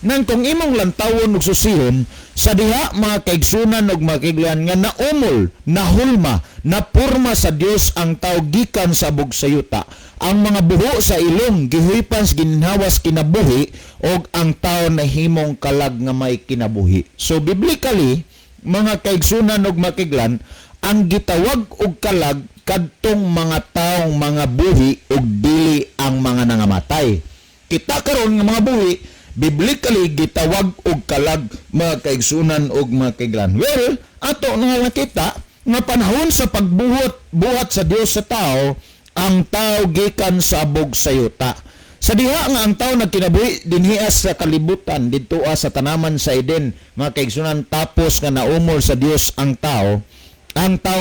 Nang kung imong lantawon og susihon, sa diha mga kaigsunan og makiglan nga naumol, nahulma, napurma sa Dios ang tao gikan sa abog sa yuta, ang mga buho sa ilong gihuipan sa ginhawas kinabuhi, og ang tao nahimong kalag nga may kinabuhi. So biblically, mga kaigsunan ug makiglan, ang gitawag og kalag kadtong mga taong mga buhi ug dili ang mga nangamatay. Kita karon nga mga buhi biblically gitawag og kalag mga kaigsunan ug makiglan. Well, ato nga nakita nga panahon sa buhat sa Dios sa tao, ang tao gikan sa abog sa yuta. Sa diha nga ang tao nagkinabuhi dinhias sa kalibutan didto sa tanaman sa Eden, mga kaigsunan, tapos nga naumol sa Dios ang tao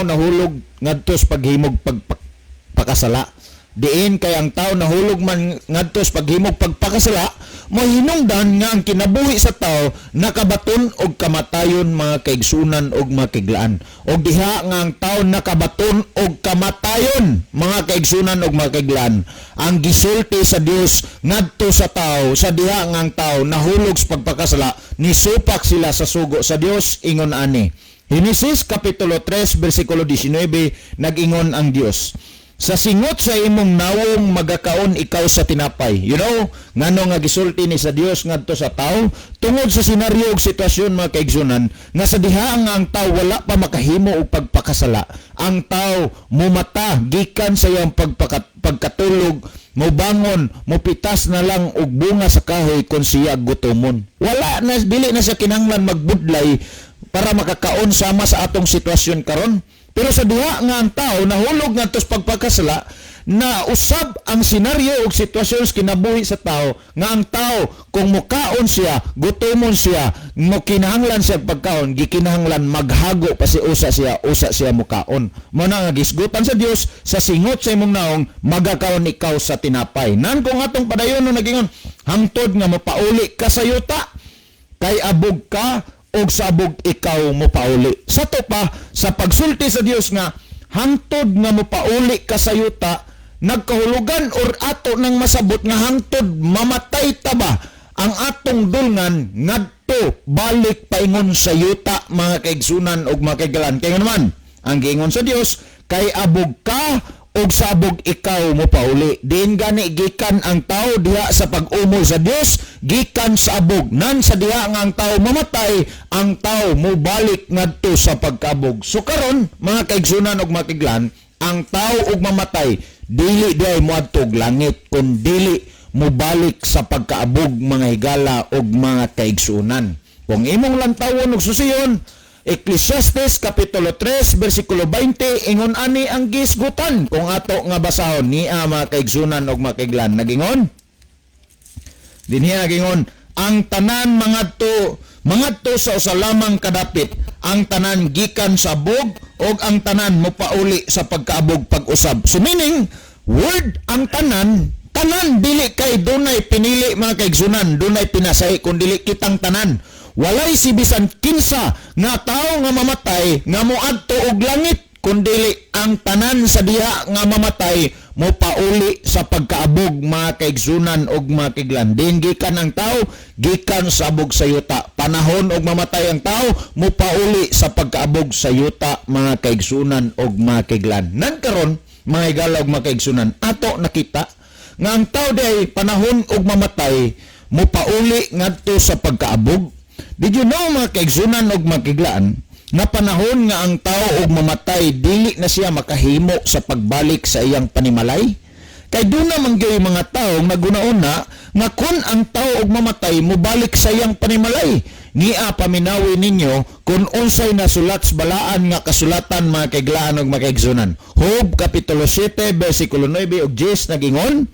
nahulog ngadto sa paghimog pagpakasala. Diin kay ang tao nahulog man ngadto sa paghimog pagpakasala, mahinungdan nga ang kinabuhi sa tao nakabaton og kamatayon, mga kaigsunan ug makiglaan. Og diha nga ang tao nakabaton og kamatayon, mga kaigsunan ug makiglaan, ang gisulti sa Dios ngadto sa tao, sa diha nga ang tao nahulog sa pagpakasala, nisupak sila sa sugo sa Dios. Ingon ani Genesis kapitulo 3 bersikulo 19, nag-ingon ang Dios, sa singot sa imong nawong magakaon ikaw sa tinapay. You know, ngano nga gisulti ni sa Dios ngadto sa tao tungod sa senaryo ug sitwasyon, mga kaigsunan, nga sa diha nga ang tao wala pa makahimo og pagpakasala. Ang tao mumata gikan sa iyang pagkatulog, mobangon, mopitas na lang og bunga sa kahoy kon siya gutomon. Wala na, dili na siya kinahanglan magbudlay para makakaon sama sa atong sitwasyon karon. Pero sa diha nga ang tao nahulog ngadto sa pagpakasala, na usab ang senaryo ug sitwasyon sa kinabuhi sa tao nga ang tao kung mukaon siya, gutomon siya, mo kinahanglan siya pagkaon, gikinahanglan maghago pa si usa siya mukaon. Mo na nga gisgutan sa Dios, sa singot sa imong naong magakaon ikaw sa tinapay. Nan kung atong padayon no nagingon, hangtod nga mapauli ka sa yuta, kay abog ka og sabog ikaw mo pauli. Sa to pa, sa pagsulti sa Dios nga hangtod nga mo pauli ka sa yuta, nagkahulugan or ato nang masabot nga hangtod mamatay ta ba ang atong dulngan ngadto balik paingon sa yuta, mga kaigsunan ug mga kaigalan. Kaya naman ang giingon sa Dios, kay abog ka og sabog ikaw mo pauli. Diin gani gikan ang tao diha sa pag-umol sa Dios, gikan sa abog. Nan sa diha nga ang tao mamatay, ang tao mo balik ngadto sa pagkabog. So karon, mga kaigsunan ug makiglan, ang tao ug mamatay dili diay moadto og langit, kun dili mo balik sa pagkaabog, mga higala ug mga kaigsunan. Kung imong lantawon ug susiyon, Ecclesiastes kapitulo 3 bersikulo 20, ingon ani ang gisgutan kung ato nga basahon niya, mga kaigsunan ug makiglan. Nagingon dinhi, nagingon, ang tanan mangadto sa usa lamang kadapit, ang tanan gikan sa abog ug ang tanan mopauli sa pagkaabog pag-usab. So meaning, word ang tanan dili kay dunay pinili, mga kaigsunan, dunay pinasay, kun dili kitang tanan. Walay si bisan kinsa nga tao nga mamatay nga moadto og langit, kundi ang tanan sa diha nga mamatay mo pauli sa pagkaabog, mga kaigsunan og mga kiglan. Din gikan ang tao gikan sa abog sa yuta. Panahon og mamatay ang tao mo pauli sa pagkaabog sa yuta, mga kaigsunan og mga kiglan. Nan karon, mga higala og mga kaigsunan, ato nakita nga ang tao day panahon og mamatay mo pauli ngadto sa pagkaabog. Did you know, mga kaigsunan og makiglaan, nga panahon nga ang tao og mamatay dili na siya makahimo sa pagbalik sa iyang panimalay? Kay doon na mangyoy mga tao nagunauna nga kun ang tao og mamatay mobalik sa iyang panimalay. Nia paminawi ninyo kung unsay nasulat sa balaan nga kasulatan, mga kaiglaan og mga kaigsunan. Job kapitulo 7 bersikulo 9 ug 10, nagingon,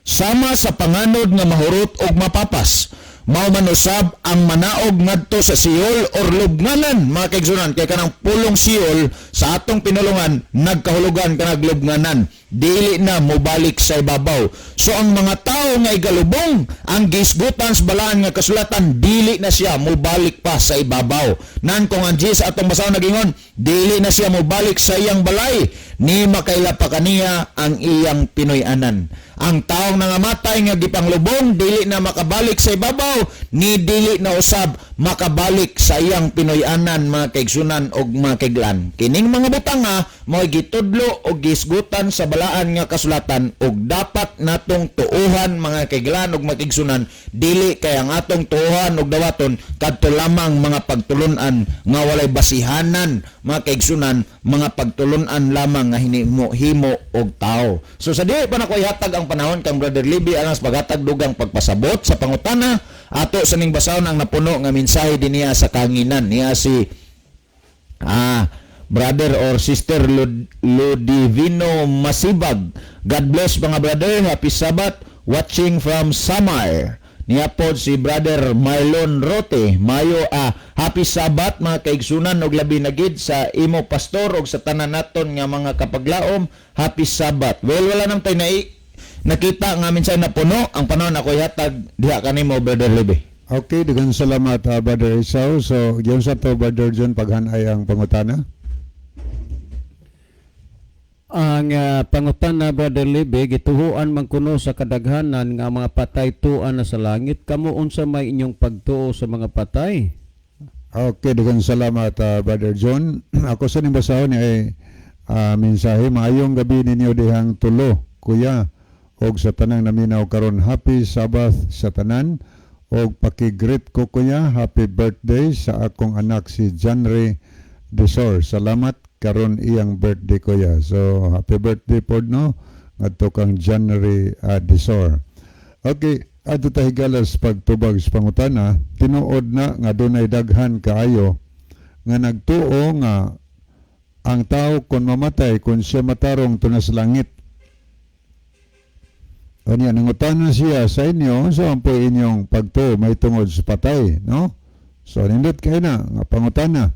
sama sa panganod nga mahurot og mapapas, mao man usab ang manaog ngadto sa Siol or lubnganan, mga kaigsunan. Kay kanang pulong Siol sa atong pinulungan nagkahulugan kanang lubnganan, dili na mobalik sa ibabaw. So ang mga tao nga igalubong, ang gisgutan sa balaan nga kasulatan, dili na siya mobalik pa sa ibabaw. Nan kung ang Diyos atong basaw nagingon, dili na siya mobalik sa iyang balay, ni makaila pa kaniya ang iyang Pinoy-anan. Ang taong nangamatay nga gipanglubong dili na makabalik sa ibabaw, ni dili na usab makabalik sa iyang Pinoy-anan, mga kaigsunan og mga kaiglan. Kining mga butanga mao gitudlo og gisgutan sa balaan nga kasulatan ug dapat natong tuuhan, mga kaiglan ug mga kaigsunan, dili kay ang atong tuuhan ug dawaton kadto lamang mga pagtulunan nga walay basihanan, mga kaigsunan, mga pagtulunan lamang nga himo og tao. So sa dili pa nako ihatag ang panahon kang Brother Libby alang sa paghatag dugang pagpasabot sa pangutana, ato sa ning basahon ang napuno nga mensahe dinhiya sa kanginan niya si brother or sister Ludivino Masibag. God bless mga brother, happy Sabbath, watching from Samar. Niya po si brother Marlon Rote. Mayo happy Sabbath mga kaigsunan ug labi na gid sa imo pastor ug sa tanan naton nga mga kapaglaom. Happy Sabbath. Well, wala nang tay nakita nga minsan na puno ang panahon ako ihatag diha kanimo Brother Libby. Okay, daghang salamat Brother Isaw. So, diyon sa to Brother John paghanay ang pangutana. Ang pangutana, Brother Libby, gituhuan man kuno sa kadaghanan nga mga patay tuan na sa langit. Kamo unsa may inyong pagtuo sa mga patay? Okay, daghang salamat Brother John. Ako sa ning basahon ay mensahe maayong gabi ninyo dihang tulo, kuya. Og sa tanang naminaw karon, happy Sabbath sa tanan. Og paki-greet ko kuya, happy birthday sa akong anak si Janre Desor. Salamat karon iyang birthday kuya. So happy birthday pod no ngadto kang Janre Desor. Okay, adto ta higalas pagtubag sa pangutana. Tinuod na nga dunay daghan kaayo nga nagtuo nga ang tao kon mamatay kun siya matarong tunas langit. Kanya nangutana siya sa inyo, so ang po inyong pagtuo may tungod sa patay, no? So nindot kayo na nga pangutana.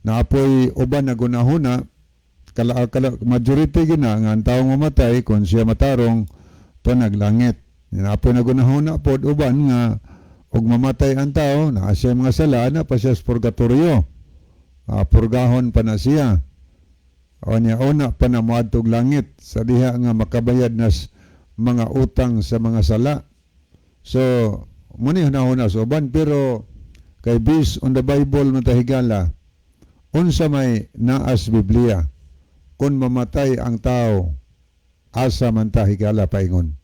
Naapoy uban na gunahuna, majority gina nga ang taong mamatay kung siya matarong to naglangit. Naapoy na gunahuna pod uban nga og mamatay ang tao, na siya mga sala na pa siya sa purgatorio. Purgahon pa na siya. O niya una pa na moadtog langit sa diha nga makabayad nas mga utang sa mga sala. So muni hunahuna sa uban, pero kay based on the Bible matahigala, unsa may naas Biblia kung mamatay ang tao, asa man tahigala paingon.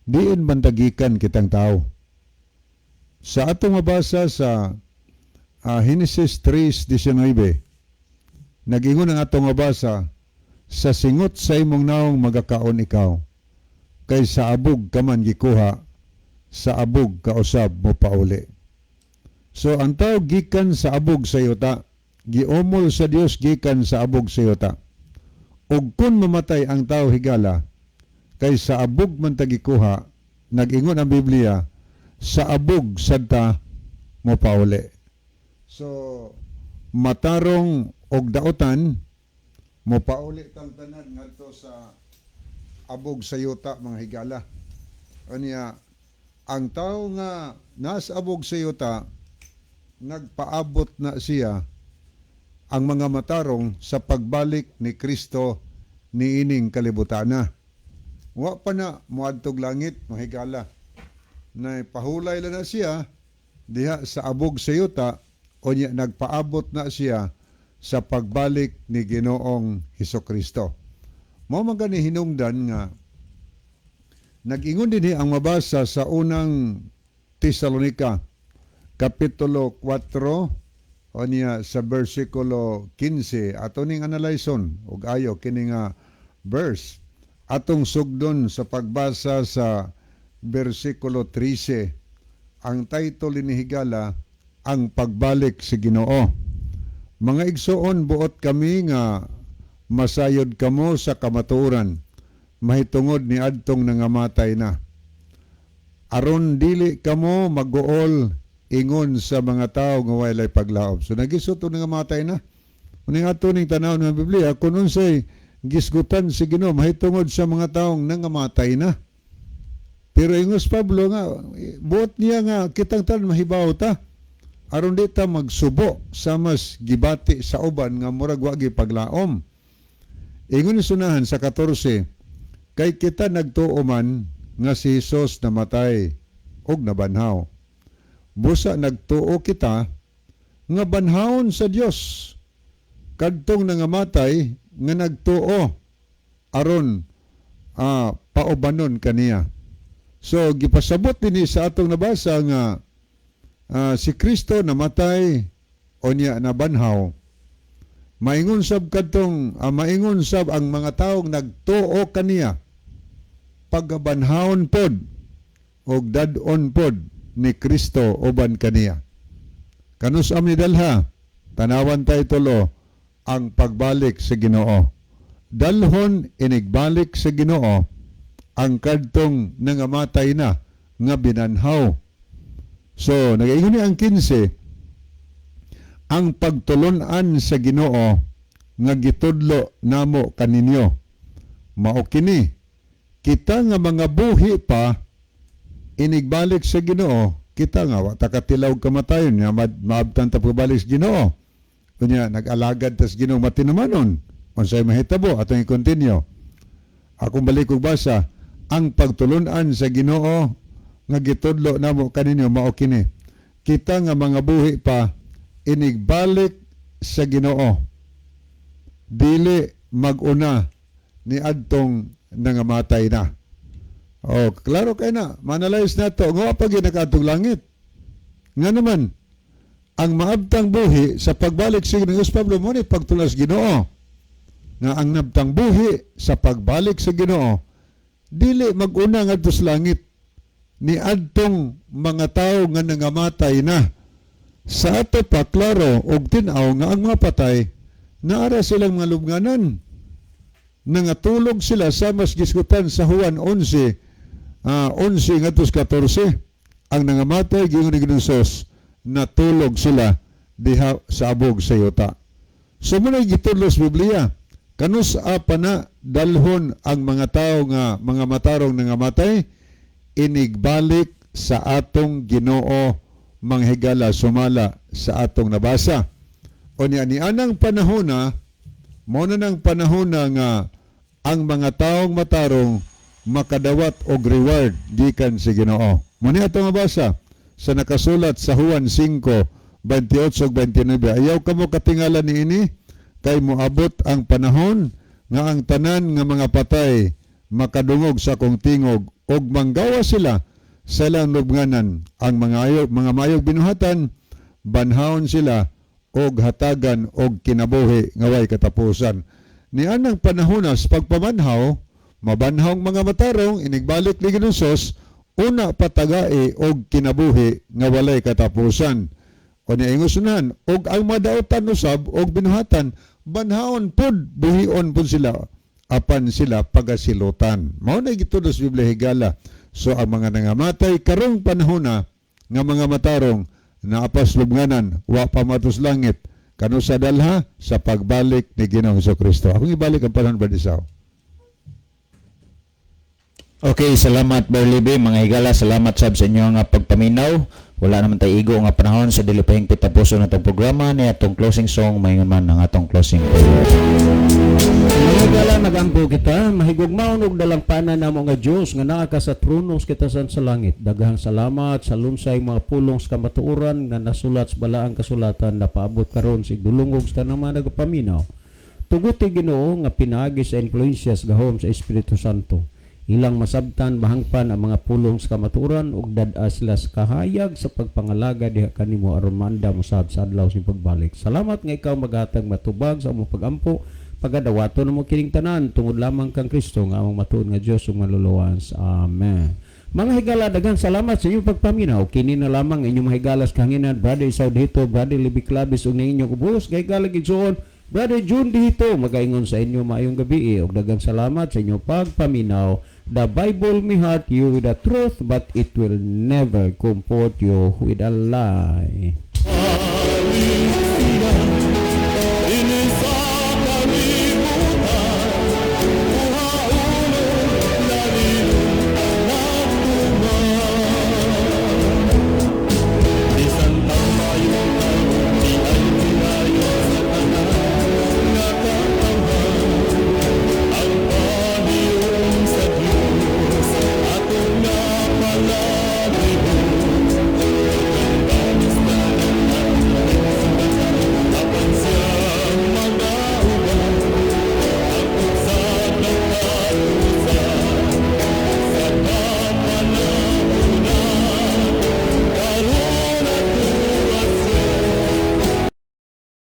Diin man tagikan kitang tao. Sa atong mabasa sa Genesis 3:19, nag-ingon ang atong mabasa, sa singot sa imong naong magakaon ikaw, kay sa abog ka man gikuha, sa abog ka usab mo pauli. So ang tao gikan sa abog sa yuta, giomol sa Dios gikan sa abog sa yuta. Ug kun mamatay ang tao higala, kay sa abog man ta gikuha, nag-ingon ang Biblia, sa abog sadta mo pauli. So matarong og dautan mo pauli tang tanan ngadto sa abog sa yuta mga higala. Anya ang tao nga nasa abog sa yuta, nagpaabot na siya ang mga matarong sa pagbalik ni Kristo niining kalibutana. Wa pa na moadtog langit mga higala. Na pahulay lang na siya diha sa abog sa yuta, o niya nagpaabot na siya sa pagbalik ni Ginoong Hesukristo. Mao man gani hinungdan nga nag-ingon dinhi ang mabasa sa unang Tesalonika kapitulo 4 o niya sa bersikulo 15. Ato ning analyson ug ayo kini nga verse atong sugdon sa pagbasa sa bersikulo 13. Ang title ni higala, ang pagbalik si Ginoo. Mga igsoon, buot kami nga masayod kamo sa kamatuoran, mahitungod ni adtong nangamatay na. Aron dili kamo mag-uol ingon sa mga tao nga walay paglaom. So nagisot nangamatay na. Uning ato ning tanaw ng Biblia, kung unsay gisgutan si Ginoo mahitungod sa mga taong nangamatay na. Pero ingos Pablo nga, buot niya nga kitang tanan mahibaw ta. aron di ta magsubo sa mas gibati sa uban nga murag wa gipaglaom. Ingon ni sunahan sa 14, kay kita nagtuo man nga si Hesus namatay og nabanhaw. Busa nagtuo kita nga banhawon sa Dios kadtong nangamatay nga nagtuo aron paubanon kaniya. So gipasabot dinhi sa atong nabasa nga si Kristo namatay o niya nabanhaw. Maingon sab kadtong maingon sab ang mga taong nagtuo kaniya pagbanhawon pod og dad-on pod ni Kristo uban kaniya. Kanus amni dalha tanawan tay tulo ang pagbalik sa Ginoo. Dalhon inigbalik sa Ginoo ang kadtong nangamatay na nga binanhaw. So nagaingon ni ang 15, ang pagtulunan sa Ginoo nga gitudlo namo kaninyo. Mao kini, kita nga mga buhi pa inigbalik sa Ginoo, kita nga wa ta katilaw kamatayon nga maabtan ta pagbalik sa Ginoo. Kunya nag-alagad tas Ginoo matinumanon. Unsay mahitabo atong i-continue. Akong balik og basa, ang pagtulunan sa Ginoo nga gitudlo namo kaninyo mao kini. Kita nga mga buhi pa inigbalik sa Ginoo. Dili maguna ni adtong nangamatay na. Oh, klaro kay na, manalize na to, nga pag nakatong langit. Nga naman, ang maabtang buhi sa pagbalik sa Ginoo, Pablo mo ni pagtulas Ginoo. Nga ang nabtang buhi sa pagbalik sa Ginoo, dili maguna nga sa langit ni adtong mga tao nga nangamatay na. Sa ato pa, klaro, og tinaw nga ang mga patay, naara silang mga lubnganan. Nangatulog sila sa mas gisgutan sa Juan 11, 11 nga 14. Ang nangamatay, gingon ni Ginoo, natulog sila diha sa abog sa yuta. So muna gitudlos Biblia, kanus apa na dalhon ang mga tao nga mga matarong nangamatay, inigbalik sa atong Ginoo manghigala sumala sa atong nabasa. O ni anang panahon na, mo na ng panahon na nga ang mga taong matarong makadawat og reward gikan sa Ginoo. Mo ni atong nabasa sa nakasulat sa Juan 5:28 ug 29. Ayaw kamo katingala niini kay moabot ang panahon nga ang tanan nga mga patay makadungog sa akong tingog og manggawa sila sa ilang lubnganan. Ang mga mayog binuhatan, banhawon sila og hatagan og kinabuhi nga way katapusan. Ni anang panahonas pagpamanhaw, mabanhaw mga matarong inigbalik ni Ginoo, una patagai og kinabuhi nga walay katapusan. O ni ingusunan, og ang madautan usab og binuhatan, banhawon pud, buhion pud sila, apan sila pagasilutan. Mao na gitudos Biblia higala. So ang mga nangamatay karong panahon na nga mga matarong naapas lubnganan, wa pa matus langit, kano sa dalha sa pagbalik ni Ginoong Jesucristo. Akong ibalik ang panahon badisaw. Okay, salamat Berlibe, mga higala, salamat sab sa inyo nga pagpaminaw. Wala naman tayo igo nga panahon sa dili pa hingpit tapuson natong programa ni atong closing song mahingon man ang atong closing prayer. Mga higala, nagampo kita, mahigugmaon og dalampanan namo nga Dios nga naa ka sa trono kita sa langit. Daghang salamat sa lunsay mga pulong sa kamatuoran nga nasulat sa balaang kasulatan na paabot karon sa dulungog sa naman nagapaminaw. Tuguti Ginoo nga pinaagi sa influensya sa gahom sa Espiritu Santo. Ilang masabtan bahangpan ang mga pulong sa kamatuoran ug dad-a sila sa kahayag sa pagpangalaga diha kanimo aron maanda mo sad sa adlaw sing pagbalik. Salamat nga ikaw maghatag matubag sa among pagampo, pagadawaton mo kining tanan tungod lamang kang Kristo nga among matuod nga Dios ug maluluwas. Amen. Mga higala, daghang salamat sa inyong pagpaminaw. Kini na lamang inyong mahigalas kahanginan, Brother Isaw dito, Brother Libby Clavis ug inyong ubos kay galag igsoon, Brother June dito, magaingon sa inyo maayong gabi ug daghang salamat sa inyong pagpaminaw. The Bible may hurt you with the truth, but it will never comfort you with a lie.